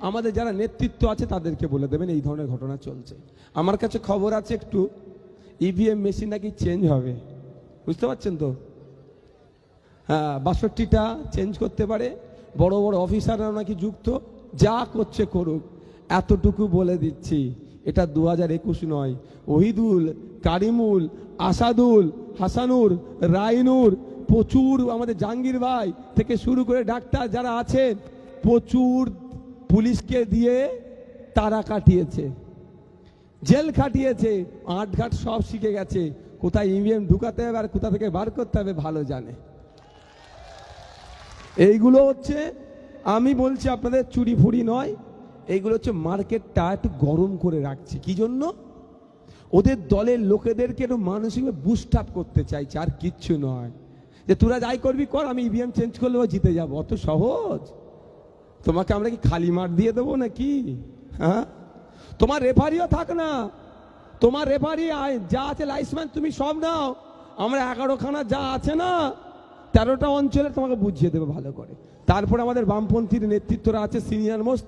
আমাদের যারা নেতৃত্ব আছে তাদেরকে বলে দেবেন এই ধরনের ঘটনা চলছে। আমার কাছে খবর আছে একটু ইভিএম মেশিন নাকি চেঞ্জ হবে, বুঝতে পারছেন তো? হ্যাঁ, 62টা চেঞ্জ করতে পারে, বড় বড় অফিসাররা নাকি যুক্ত, যা করছে করুক। এতটুকু বলে দিচ্ছি, এটা 2021 নয়। ওহিদুল, কারিমুল, আসাদুল, হাসানুর, রাইনুর, প্রচুর আমাদের জাহাঙ্গীর ভাই থেকে শুরু করে ডাক্তার যারা আছেন, প্রচুর পুলিশকে দিয়ে তারা কাটিয়েছে, জেল খাটিয়েছে, আটঘাট সব শিখে গেছে। কোথায় ইভিএম ঢুকাতে হবে আর কোথা থেকে বার করতে হবে ভালো জানে। এইগুলো হচ্ছে, আমি বলছি আপনাদের চুরি ফুরি নয়, এইগুলো হচ্ছে মার্কেটটা একটু গরম করে রাখছে। কি জন্য? ওদের দলের লোকেদেরকে একটু মানসিকভাবে বুস্ট আপ করতে চাইছে, আর কিচ্ছু নয়। যে তোরা যাই করবি কর, আমি ইভিএম চেঞ্জ করলেও জিতে যাব, অত সহজ? তোমাকে আমরা কি খালি মাঠ দিয়ে দেবো নাকি? হ্যাঁ, তোমার রেফারিও থাক না, তোমার রেফারি যা আছে লাইসম্যান তুমি সব নাও, আমরা 11খানা যা আছে না 13টা অঞ্চলে তোমাকে বুঝিয়ে দেবে ভালো করে। তারপরে আমাদের বামপন্থীর নেতৃত্বরা আছে, সিনিয়র মোস্ট।